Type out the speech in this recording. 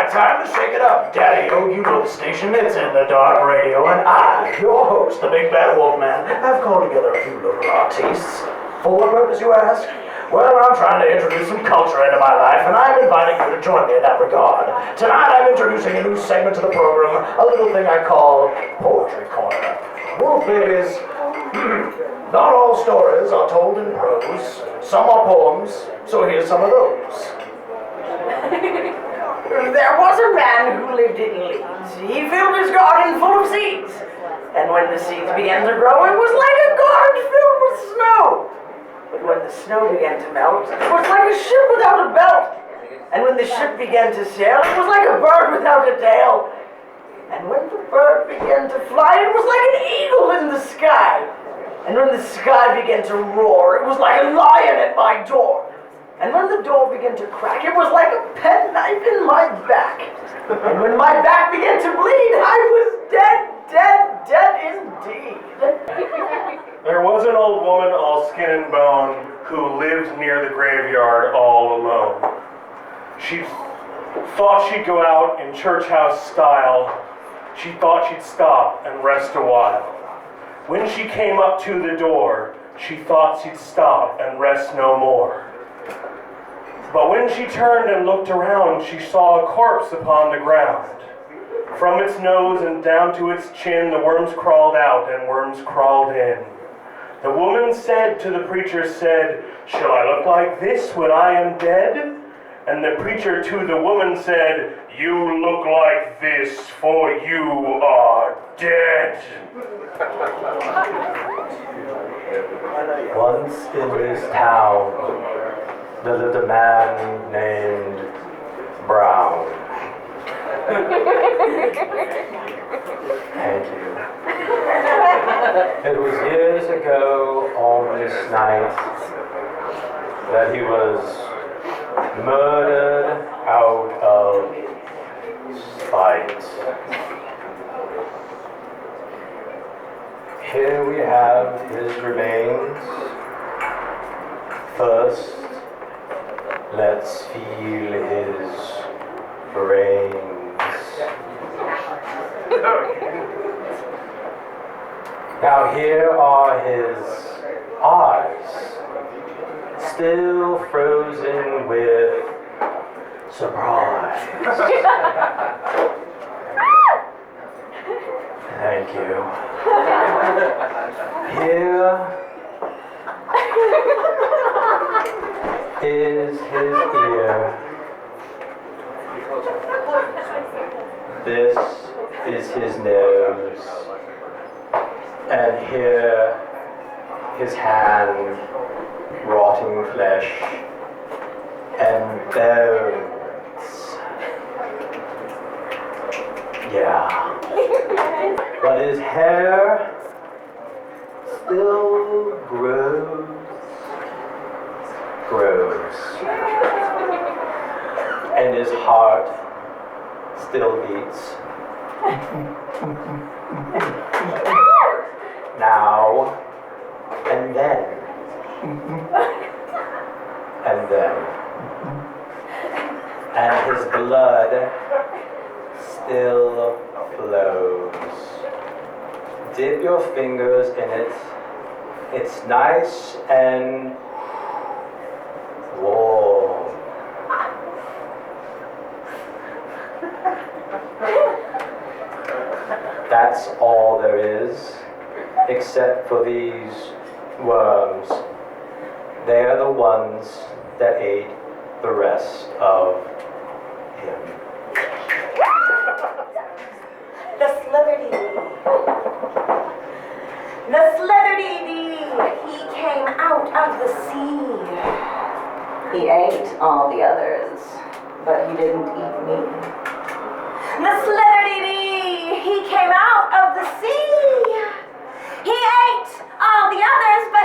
right, time to shake it up, Daddy-O. You know the station, it's In the Dark Radio, and I, your host, the Big Bad Wolf Man, have called together a few local artists. For what purpose, you ask? Well, I'm trying to introduce some culture into my life, and I'm inviting you to join me in that regard. Tonight, I'm introducing a new segment to the program, a little thing I call Poetry Corner. Wolf babies, not all stories are told in prose. Some are poems, so here's some of those. There was a man who lived in Leeds. He filled his garden full of seeds. And when the seeds began to grow, it was like a garden filled with snow. But when the snow began to melt, it was like a ship without a belt. And when the ship began to sail, it was like a bird without a tail. And when the bird began to fly, it was like an eagle in the sky. And when the sky began to roar, it was like a lion at my door. And when the door began to crack, it was like a penknife in my back. And when my back began to bleed, I was dead, dead, dead indeed. There was an old woman, all skin and bone, who lived near the graveyard all alone. She thought she'd go out in church house style. She thought she'd stop and rest a while. When she came up to the door, she thought she'd stop and rest no more. But when she turned and looked around, she saw a corpse upon the ground. From its nose and down to its chin, the worms crawled out and worms crawled in. The woman said to the preacher, said, "Shall I look like this when I am dead?" And the preacher to the woman said, "You look like this, for you are dead." Once in this town, there lived a man named Brown. Thank you. It was years ago on this night that he was murdered out of spite. Here we have his remains. First, let's feel his brains. Now here are his eyes, still frozen with surprise. Thank you. Here is his ear. This is his nose. And here his hand, rotting flesh and bones. Yeah. But his hair still grows. And his heart still beats. Now and then. And then. And his blood still flows. Dip your fingers in it. It's nice and warm. That's all there is, except for these worms. They're the ones that ate the rest of him. The Slither-dee-dee, he came out of the sea. He ate all the others, but he didn't eat me. The Slither-dee-dee, he came out of the sea. He ate all the others, but